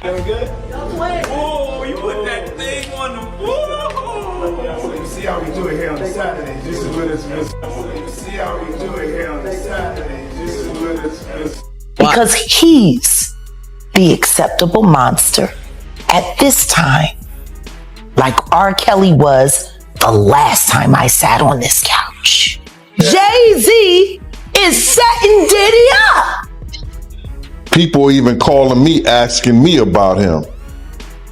Feeling good? Oh, you put that thing on the wall. So you see how we do it here on the Saturdays. This is what it's You see how we do it here on the Saturdays. This is what it's Because he's the acceptable monster at this time, like R. Kelly was the last time I sat on this couch. Jay-Z is setting Diddy up. People even calling me, asking me about him,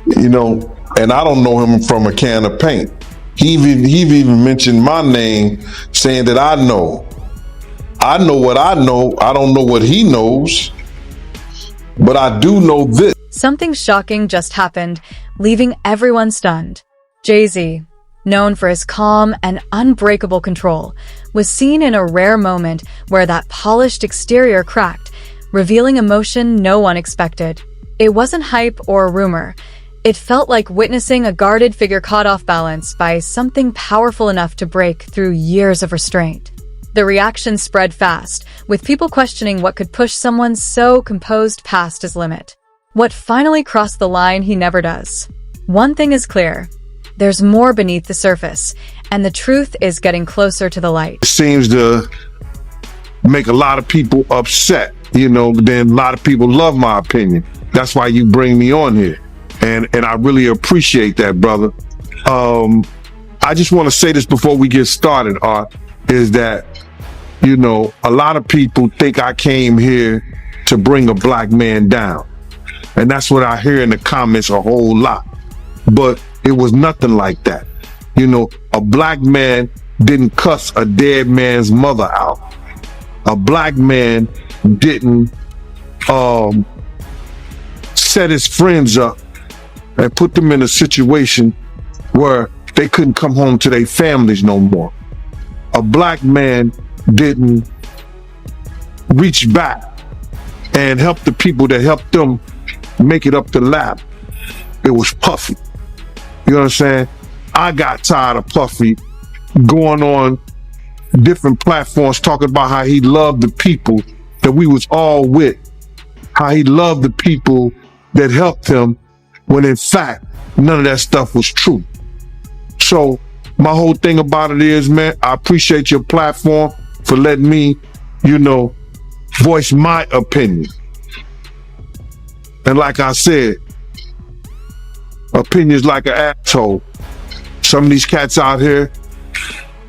you know, and I don't know him from a can of paint. He even mentioned my name, saying that I know what I know. I don't know what he knows, but I do know this. Something shocking just happened, leaving everyone stunned. Jay-Z, known for his calm and unbreakable control, was seen in a rare moment where that polished exterior cracked, revealing emotion no one expected. It wasn't hype or a rumor. It felt like witnessing a guarded figure caught off balance by something powerful enough to break through years of restraint. The reaction spread fast, with people questioning what could push someone so composed past his limit. What finally crossed the line he never does. One thing is clear. There's more beneath the surface, and the truth is getting closer to the light. It seems to make a lot of people upset, you know, then a lot of people love my opinion. That's why you bring me on here. And I really appreciate that, brother. I just want to say this before we get started, Art, is that, you know, a lot of people think I came here to bring a black man down. And that's what I hear in the comments a whole lot. But it was nothing like that. You know, a black man didn't cuss a dead man's mother out. A black man didn't set his friends up and put them in a situation where they couldn't come home to their families no more. A black man didn't reach back and help the people that helped them make it up the ladder. It was Puffy. You know what I'm saying? I got tired of Puffy going on different platforms talking about how he loved the people that we was all with, how he loved the people that helped him, when in fact, none of that stuff was true. So my whole thing about it is, man, I appreciate your platform for letting me, you know, voice my opinion. And like I said, opinions like an asshole. Some of these cats out here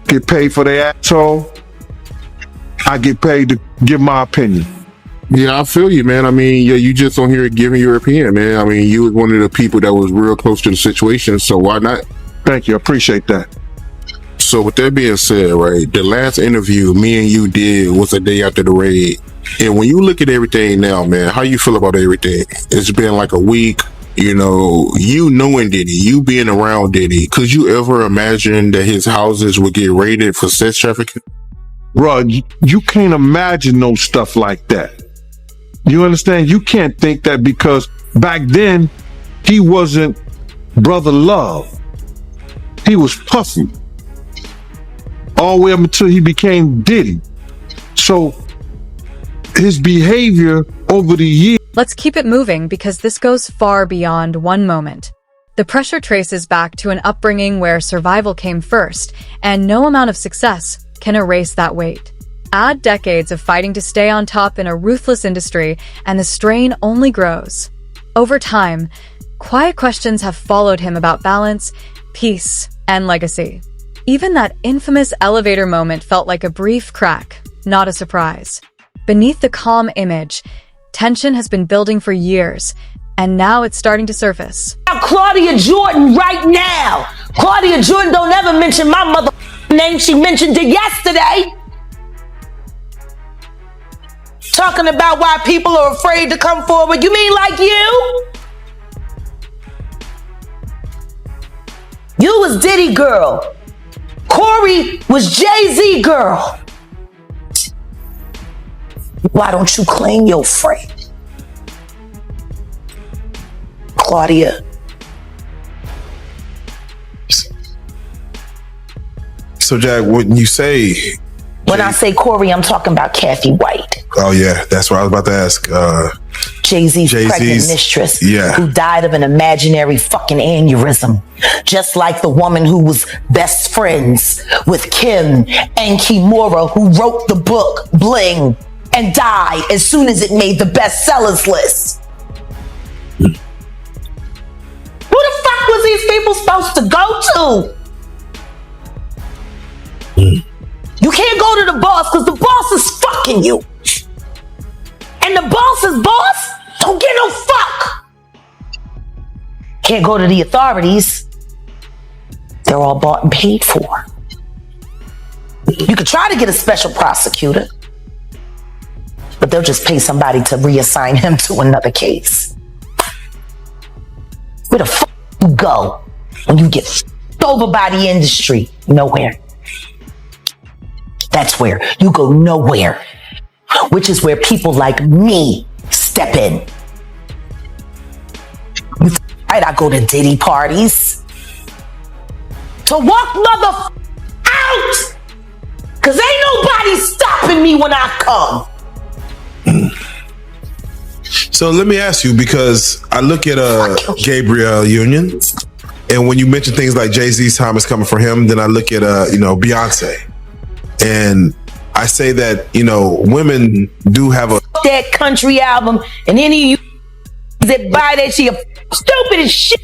get paid for their asshole. I get paid to give my opinion. Yeah, I feel you, man. I mean, yeah, you just on here giving your opinion, man. I mean, you was one of the people that was real close to the situation, so why not? Thank you. I appreciate that. So with that being said, right, the last interview me and you did was a day after the raid. And when you look at everything now, man, how you feel about everything? It's been like a week, you know, you knowing Diddy, you being around Diddy. Could you ever imagine that his houses would get raided for sex trafficking? Bro, you can't imagine no stuff like that. You understand? You can't think that, because back then he wasn't Brother Love. He was Puffy. All the way up until he became Diddy. So his behavior over the years. Let's keep it moving, because this goes far beyond one moment. The pressure traces back to an upbringing where survival came first, and no amount of success can erase that weight. Add decades of fighting to stay on top in a ruthless industry, and the strain only grows. Over time, quiet questions have followed him about balance, peace, and legacy. Even that infamous elevator moment felt like a brief crack, not a surprise. Beneath the calm image, tension has been building for years, and now it's starting to surface. Claudia Jordan right now. Claudia Jordan don't ever mention my mother name. She mentioned it yesterday. Talking about why people are afraid to come forward. You mean like you? You was Diddy girl. Corey was Jay-Z girl. Why don't you claim your friend? Claudia. So Jack, when you say... When I say Corey, I'm talking about Kathy White. Oh yeah, that's what I was about to ask. Jay-Z's pregnant Jay-Z's- mistress yeah. who died of an imaginary fucking aneurysm. Just like the woman who was best friends with Kim and Kimura, who wrote the book Bling and died as soon as it made the bestsellers list. Who the fuck was these people supposed to go to? You can't go to the boss because the boss is fucking you. And the boss's boss don't get no fuck. Can't go to the authorities. They're all bought and paid for. You could try to get a special prosecutor, but they'll just pay somebody to reassign him to another case. Where the fuck you go when you get f***ed over by the industry? Nowhere. That's where you go, nowhere. Which is where people like me step in. Right, I go to Diddy parties to walk mother out, cause ain't nobody stopping me when I come. So let me ask you, because I look at Gabriel Union, and when you mention things like Jay-Z's time is coming for him, then I look at Beyonce, and I say that women do have a that country album, and any of you that buy that shit stupid as shit.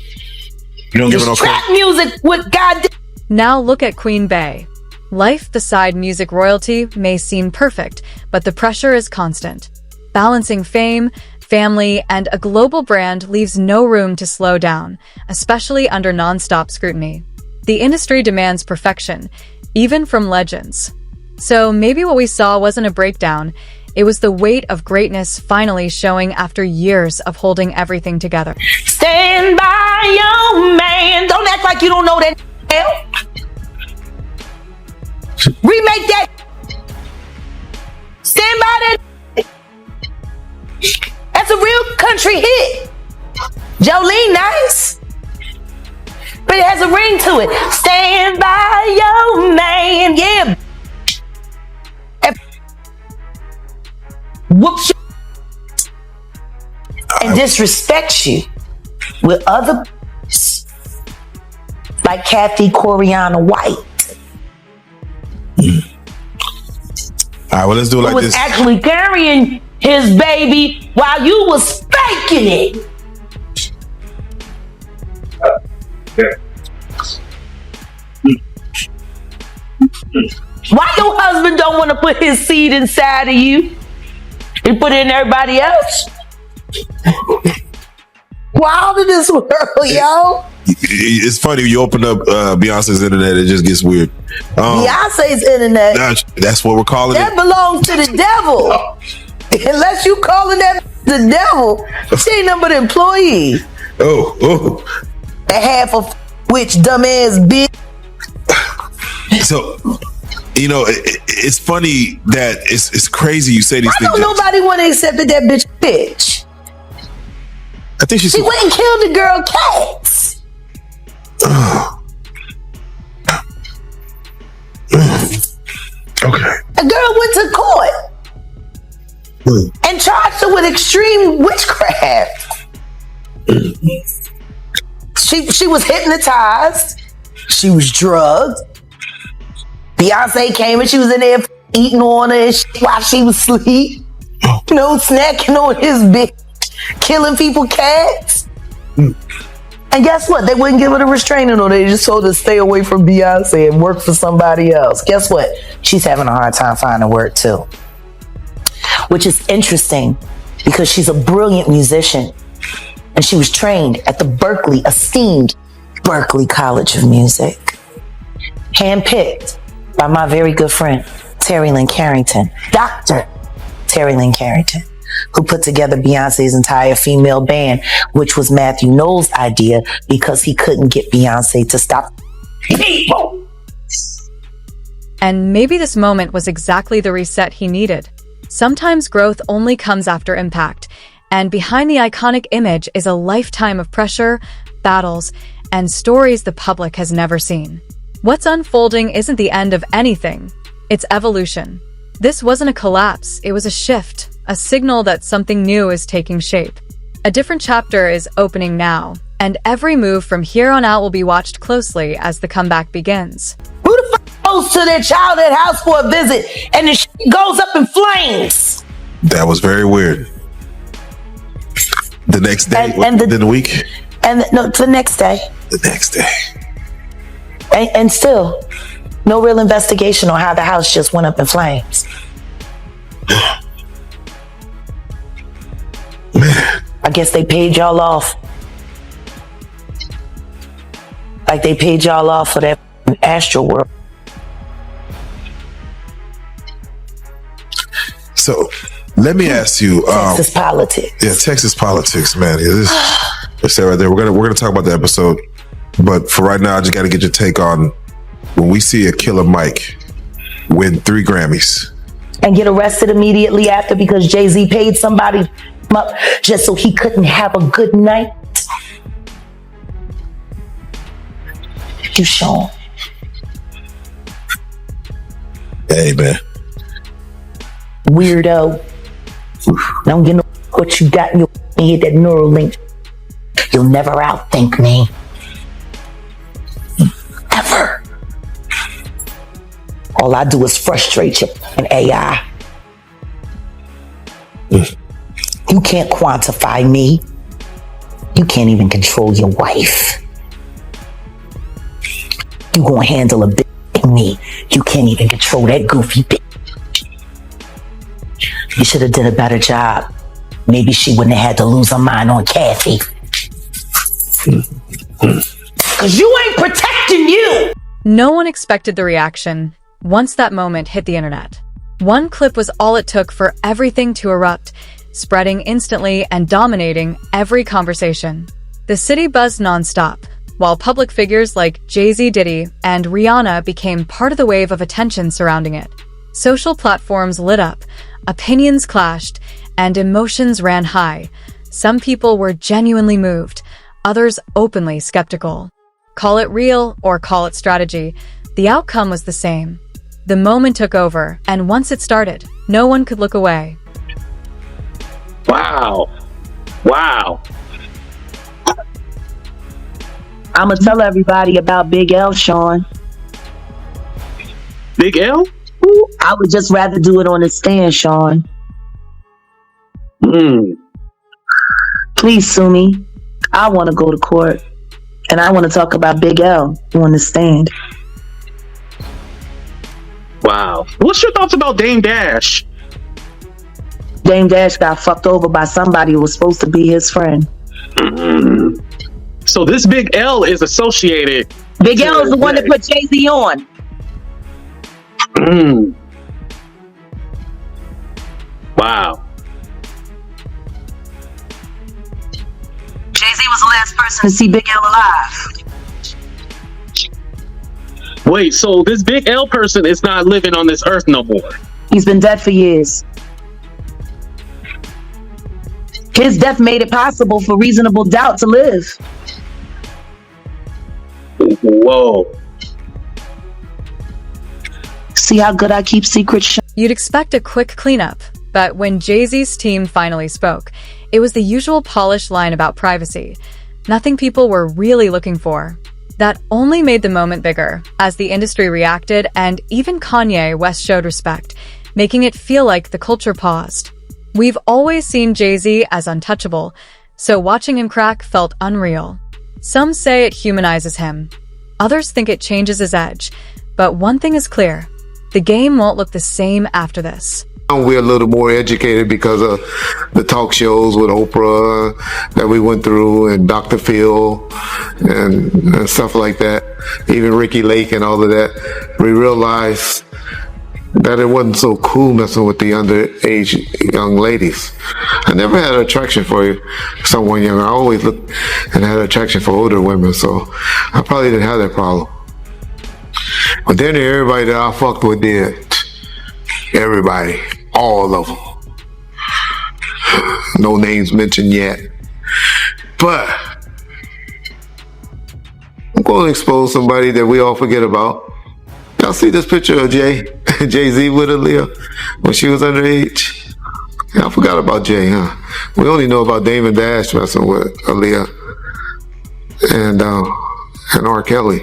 You don't give it no trap credit. music with goddamn. Now look at Queen Bey. Life beside music royalty may seem perfect, but the pressure is constant. Balancing fame, family, and a global brand leaves no room to slow down, especially under non-stop scrutiny. The industry demands perfection, even from legends. So maybe what we saw wasn't a breakdown, it was the weight of greatness finally showing after years of holding everything together. Stand by your man. Don't act like you don't know that. Remake that. Stand by that. That's a real country hit. Jolene, nice, but it has a ring to it. Stand by your man, yeah. Whoops and disrespects you with other like Kathy Coriana White. All right, well, let's do it Who like was this. actually carrying his baby while you was spanking it. Why your husband don't want to put his seed inside of you? He put it in everybody else. Wild in this world, yo. It's funny, you open up Beyonce's internet, it just gets weird. Beyonce's internet. That's what we're calling That it. belongs to the devil. Unless you calling that the devil, she ain't nothing but an employee. Oh. And half of which dumbass bitch. So, it's funny that it's crazy you say these Why things. don't nobody want to accept that bitch? I think She went and killed the girl Cats. Okay. The girl went to court and charged her with extreme witchcraft. She was hypnotized. She was drugged. Beyonce came and she was in there eating on her while she was asleep. Snacking on his bitch, killing people cats. And guess what? They wouldn't give her the restraining order. They just told her to stay away from Beyonce and work for somebody else. Guess what? She's having a hard time finding work too. Which is interesting because she's a brilliant musician and she was trained at the esteemed Berklee College of Music. Handpicked by my very good friend, Terry Lynn Carrington, Dr. Terry Lynn Carrington, who put together Beyonce's entire female band, which was Matthew Knowles' idea because he couldn't get Beyonce to stop people. And maybe this moment was exactly the reset he needed. Sometimes growth only comes after impact, and behind the iconic image is a lifetime of pressure, battles, and stories the public has never seen. What's unfolding isn't the end of anything, it's evolution. This wasn't a collapse, it was a shift, a signal that something new is taking shape. A different chapter is opening now, and every move from here on out will be watched closely as the comeback begins. Who the fuck goes to their childhood house for a visit and the shit goes up in flames? That was very weird. The next day, the week? The next day. The next day. And still, no real investigation on how the house just went up in flames. Man. I guess they paid y'all off. Like they paid y'all off for that Astro World. So, let me ask you. Texas politics. Yeah, Texas politics, man. Yeah, let's stay right there. We're gonna talk about the episode, but for right now, I just got to get your take on when we see a Killer Mike win 3 Grammys and get arrested immediately after because Jay-Z paid somebody up just so he couldn't have a good night. You Sean. Hey, man. Weirdo. Don't get no what you got in your head, that neural link. You'll never outthink me. Ever. All I do is frustrate you and AI. You can't quantify me. You can't even control your wife. You gonna handle a bit like me. You can't even control that goofy bitch. You should have done a better job. Maybe she wouldn't have had to lose her mind on Kathy. Cause you ain't protecting you. No one expected the reaction once that moment hit the internet. One clip was all it took for everything to erupt, spreading instantly and dominating every conversation. The city buzzed nonstop, while public figures like Jay-Z, Diddy, and Rihanna became part of the wave of attention surrounding it. Social platforms lit up, opinions clashed, and emotions ran high. Some people were genuinely moved, others openly skeptical. Call it real or call it strategy, the outcome was the same. The moment took over, and once it started, no one could look away. Wow. I'ma tell everybody about Big L, Sean. Big L? I would just rather do it on the stand, Sean. Please sue me. I want to go to court. And I want to talk about Big L on the stand. Wow. What's your thoughts about Dame Dash? Dame Dash got fucked over by somebody who was supposed to be his friend. So this Big L is associated. Big L is the one that put Jay-Z on. Wow. Jay-Z was the last person to see Big L alive. Wait, so this Big L person is not living on this earth no more? He's been dead for years. His death made it possible for reasonable doubt to live. Whoa. See how good I keep secrets? You'd expect a quick cleanup, but when Jay-Z's team finally spoke, it was the usual polished line about privacy. Nothing people were really looking for. That only made the moment bigger, as the industry reacted and even Kanye West showed respect, making it feel like the culture paused. We've always seen Jay-Z as untouchable, so watching him crack felt unreal. Some say it humanizes him. Others think it changes his edge. But one thing is clear. The game won't look the same after this. We're a little more educated because of the talk shows with Oprah that we went through and Dr. Phil and stuff like that. Even Ricky Lake and all of that. We realized that it wasn't so cool messing with the underage young ladies. I never had an attraction for someone young. I always looked and had an attraction for older women, so I probably didn't have that problem. But then everybody that I fucked with did. Everybody. All of them. No names mentioned yet. But I'm going to expose somebody that we all forget about. Y'all see this picture of Jay-Z with Aaliyah when she was underage? I forgot about Jay, huh? We only know about Damon Dash messing with Aaliyah and R. Kelly.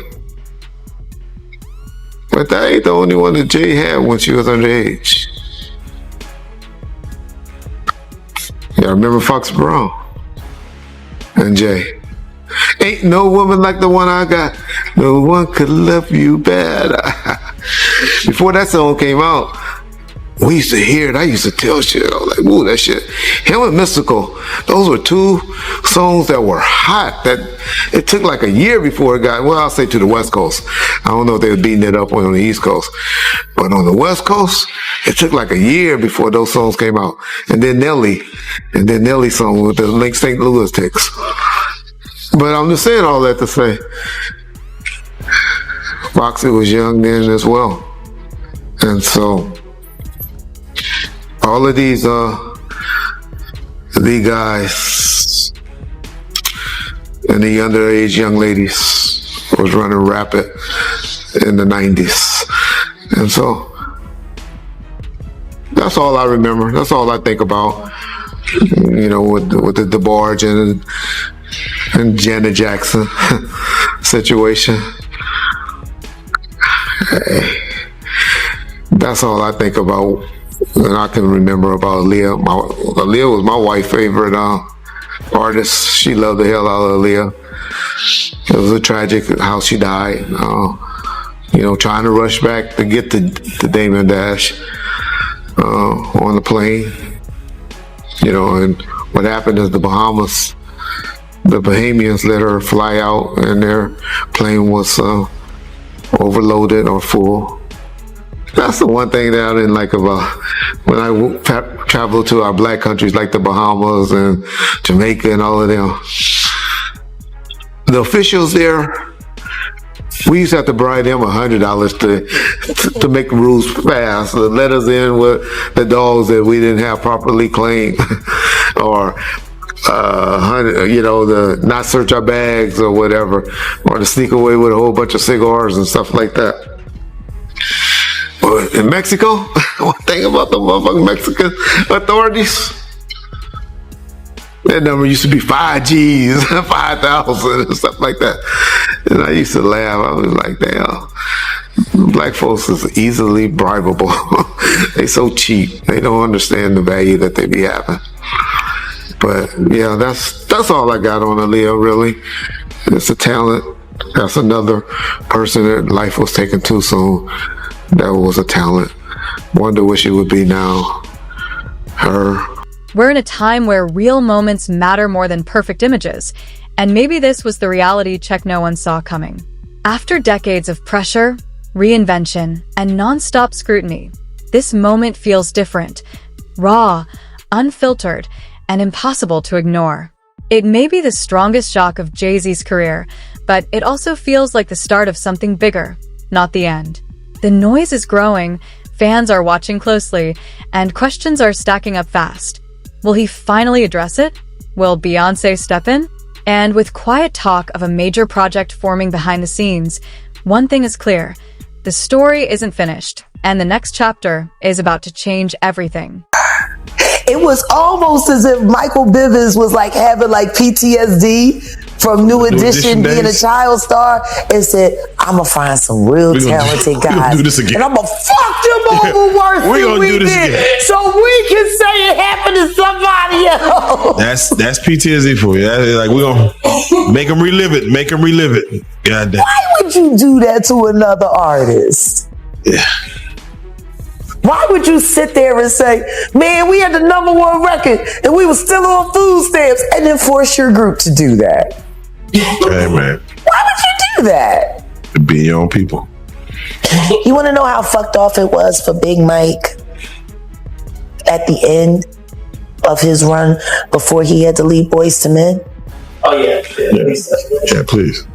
But that ain't the only one that Jay had when she was underage. Yeah, I remember Fox Brown and Jay. Ain't no woman like the one I got. No one could love you better. Before that song came out, we used to hear it. I used to tell shit. I was like, ooh, that shit. Him and Mystical, those were two songs that were hot. That it took like a year before it got, well, I'll say to the West Coast. I don't know if they were beating it up on the East Coast. But on the West Coast, it took like a year before those songs came out. And then Nelly's song with the Link St. Louis Ticks. But I'm just saying all that to say, Foxy was young then as well. And so, all of these guys and the underage young ladies was running rapid in the 90s. And so that's all I remember. That's all I think about, you know, with the DeBarge and Janet Jackson situation. Hey, that's all I think about. And I can remember about Aaliyah. Aaliyah was my wife's favorite artist. She loved the hell out of Aaliyah. It was a tragic how she died. You know, trying to rush back to get to Damon Dash on the plane. You know, and what happened is the Bahamians let her fly out, and their plane was overloaded or full. That's the one thing that I didn't like about when I traveled to our black countries like the Bahamas and Jamaica and all of them. The officials there, we used to have to bribe them $100 to make the rules fast, to let us in with the dogs that we didn't have properly cleaned, or you know, the not search our bags or whatever, or to sneak away with a whole bunch of cigars and stuff like that. But in Mexico, one thing about the motherfucking Mexican authorities, that number used to be 5 G's, 5,000 and stuff like that. And I used to laugh. I was like, damn, black folks is easily bribable. They so cheap. They don't understand the value that they be having. But yeah, that's all I got on Aaliyah, really. It's a talent. That's another person that life was taken too soon. That was a talent. Wonder where she would be now. Her. We're in a time where real moments matter more than perfect images, and maybe this was the reality check no one saw coming. After decades of pressure, reinvention, and non-stop scrutiny, this moment feels different, raw, unfiltered, and impossible to ignore. It may be the strongest shock of Jay-Z's career, but it also feels like the start of something bigger, not the end. The noise is growing, fans are watching closely, and questions are stacking up fast. Will he finally address it? Will Beyoncé step in? And with quiet talk of a major project forming behind the scenes, one thing is clear: the story isn't finished, and the next chapter is about to change everything. It was almost as if Michael Bivins was like having like PTSD from New Edition being a child star, and said, I'm gonna find some real talented guys, and I'm gonna fuck them over worse than we did, so we can say it happened to somebody else. That's PTSD for you. That's like, we're gonna make them relive it. God damn. Why would you do that to another artist? Yeah. Why would you sit there and say, man, we had the #1 record and we were still on food stamps, and then force your group to do that? Hey, man. Why would you do that? Be your own people. You want to know how fucked off it was for Big Mike at the end of his run before he had to leave Boyz II Men? Oh, yeah. Yeah, please.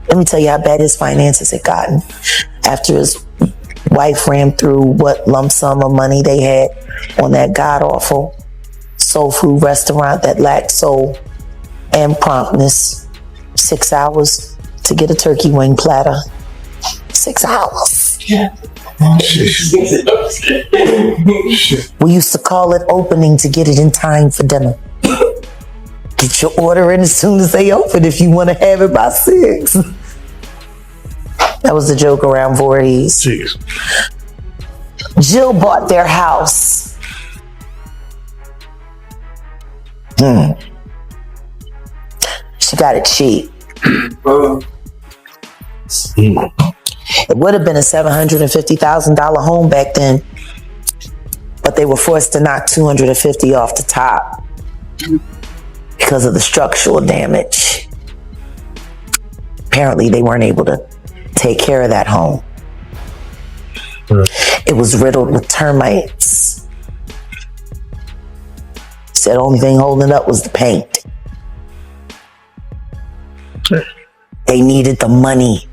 Let me tell you how bad his finances had gotten after his wife ran through what lump sum of money they had on that god-awful soul food restaurant that lacked soul and promptness. 6 hours to get a turkey wing platter. 6 hours. Yeah. We used to call it opening to get it in time for dinner. Get your order in as soon as they open if you want to have it by 6. That was the joke around Voorhees. Jeez. Jill bought their house. She got it cheap. It would have been a $750,000 home back then, but they were forced to knock $250 off the top because of the structural damage. Apparently, they weren't able to take care of that home. It was riddled with termites. Said the only thing holding it up was the paint. They needed the money.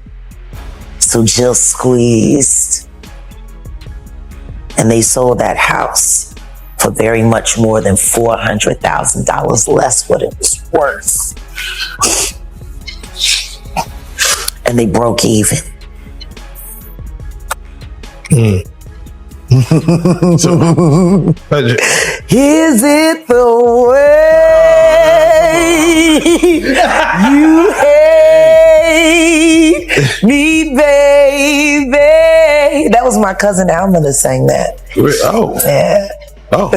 So Jill squeezed. And they sold that house for very much more than $400,000 less what it was worth. And they broke even. Is it the way you hate me, baby? That was my cousin Alma that sang that. Oh. Yeah. Oh.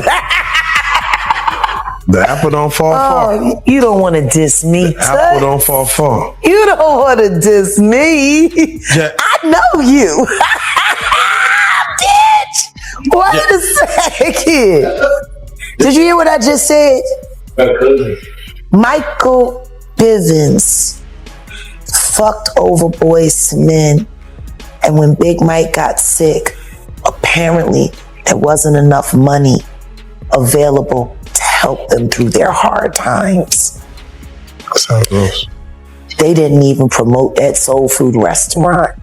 The apple don't fall far. Oh, you don't want to diss me. The apple don't fall far. You don't want to diss me. Yeah. I know you. Bitch. Wait a second. Did you hear what I just said? Michael Bivins fucked over Boys II Men. And when Big Mike got sick, apparently there wasn't enough money available to help them through their hard times. That's how it goes. They didn't even promote that soul food restaurant.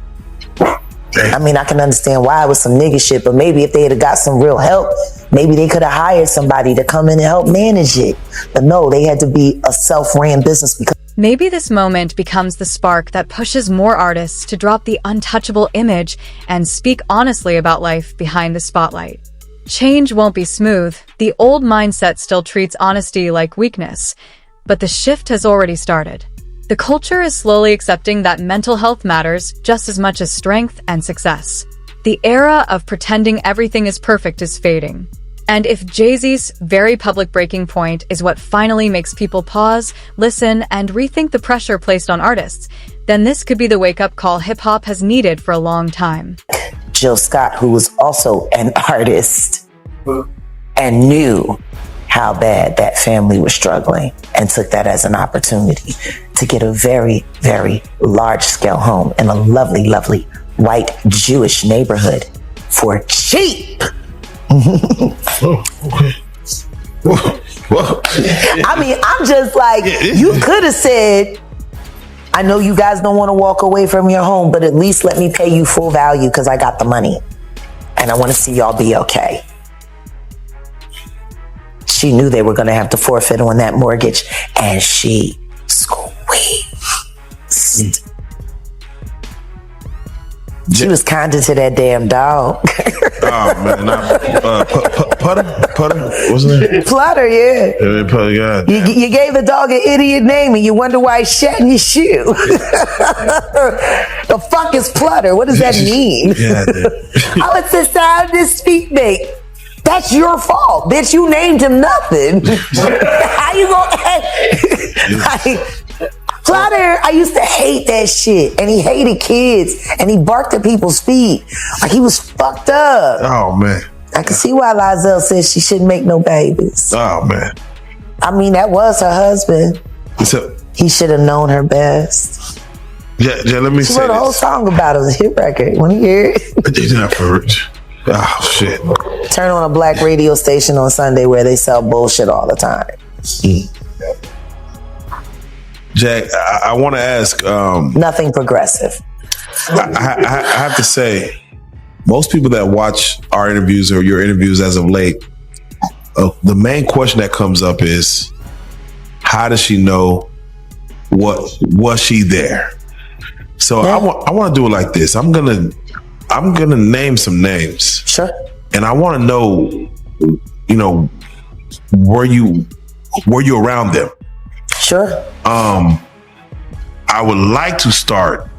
I mean, I can understand why it was some nigga shit, but maybe if they had got some real help, maybe they could have hired somebody to come in and help manage it. But no, they had to be a self-ran business because Maybe this moment becomes the spark that pushes more artists to drop the untouchable image and speak honestly about life behind the spotlight. Change won't be smooth. The old mindset still treats honesty like weakness, but the shift has already started. The culture is slowly accepting that mental health matters just as much as strength and success. The era of pretending everything is perfect is fading. And if Jay-Z's very public breaking point is what finally makes people pause, listen, and rethink the pressure placed on artists, then this could be the wake-up call hip-hop has needed for a long time. Jill Scott, who was also an artist and knew how bad that family was struggling and took that as an opportunity to get a very, very large-scale home in a lovely, lovely white Jewish neighborhood for cheap. I mean, I'm just like, you could have said, I know you guys don't want to walk away from your home, but at least let me pay you full value because I got the money and I want to see y'all be okay. She knew they were going to have to forfeit on that mortgage and she squeezed. She was kinder to that damn dog. Oh man, Putter, what's his name? Flutter, yeah. Putter, God. You gave the dog an idiot name and you wonder why he's shatting your shoe. The fuck is Plutter? What does that mean? Yeah, Oh, it's the sound his feet make. That's your fault, bitch. You named him nothing. How you gonna like, Flutter, I used to hate that shit. And he hated kids. And he barked at people's feet. Like he was fucked up. Oh man. I can see why Lizelle says she shouldn't make no babies. Oh man. I mean, that was her husband. So, He should have known her best. yeah, let me She say wrote a whole this. song about it. It was a hit record. Want to hear it? It's not for oh shit. Turn on a black radio station on Sunday where they sell bullshit all the time. Jack, I want to ask. Nothing progressive. I have to say, most people that watch our interviews or your interviews as of late, the main question that comes up is, how does she know? What was she there? So I want to do it like this. I'm gonna I'm going to name some names. Sure. And I want to know, were you around them? Sure. I would like to start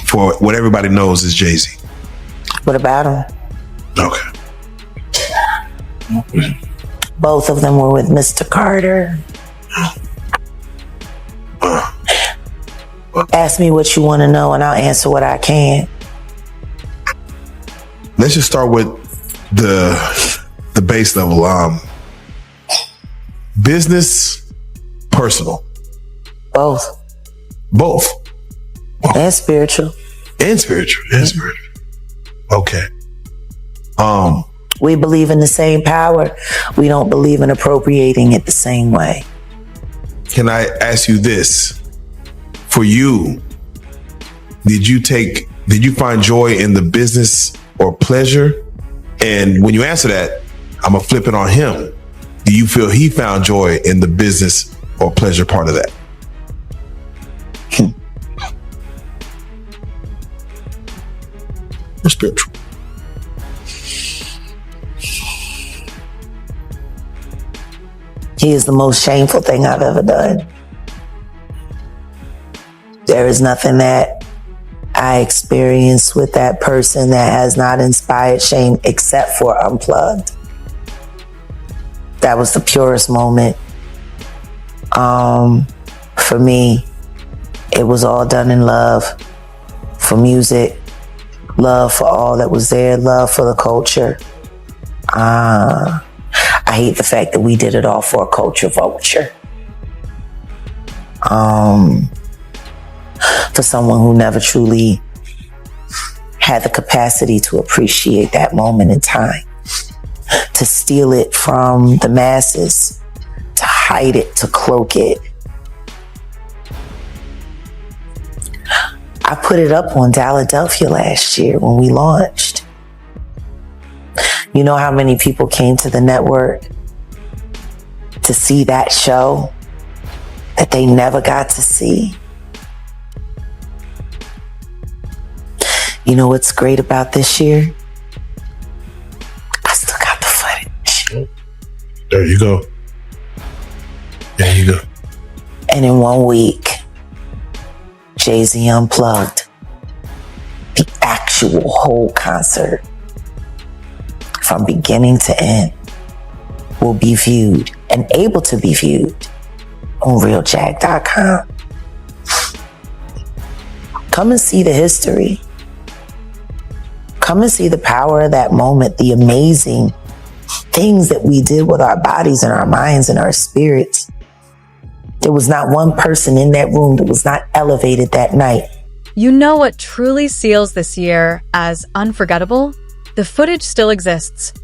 for what everybody knows is Jay-Z. What about him? Okay. Both of them were with Mr. Carter. Ask me what you want to know and I'll answer what I can. Let's just start with the base level. Business, personal. Both. Both. And spiritual. And spiritual. Okay. We believe in the same power. We don't believe in appropriating it the same way. Can I ask you this? For you, did you find joy in the business or pleasure? And when you answer that, I'm gonna flip it on him. Do you feel he found joy in the business or pleasure part of that? Or spiritual? He is the most shameful thing I've ever done. There is nothing that I experienced with that person that has not inspired shame except for Unplugged. That was the purest moment. For me, it was all done in love for music, love for all that was there, love for the culture. I hate the fact that we did it all for a culture vulture. For someone who never truly had the capacity to appreciate that moment in time, to steal it from the masses, to hide it, to cloak it. I put it up on Philadelphia last year when we launched. You know how many people came to the network to see that show that they never got to see? You know what's great about this year? I still got the footage. There you go. There you go. And in 1 week, Jay-Z Unplugged, the actual whole concert, from beginning to end, will be viewed and able to be viewed on realjag.com. Come and see the history. Come and see the power of that moment, the amazing things that we did with our bodies and our minds and our spirits. There was not one person in that room that was not elevated that night. You know what truly seals this year as unforgettable? The footage still exists.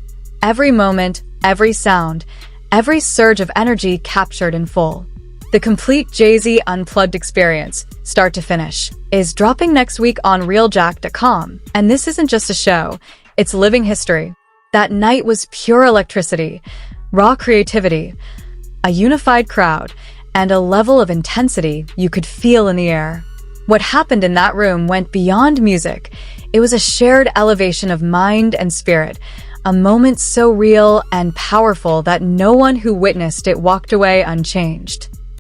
Every moment, every sound, every surge of energy captured in full. The complete Jay-Z Unplugged experience, start to finish, is dropping next week on realjag.com. And this isn't just a show, it's living history. That night was pure electricity, raw creativity, a unified crowd, and a level of intensity you could feel in the air. What happened in that room went beyond music. It was a shared elevation of mind and spirit, a moment so real and powerful that no one who witnessed it walked away unchanged.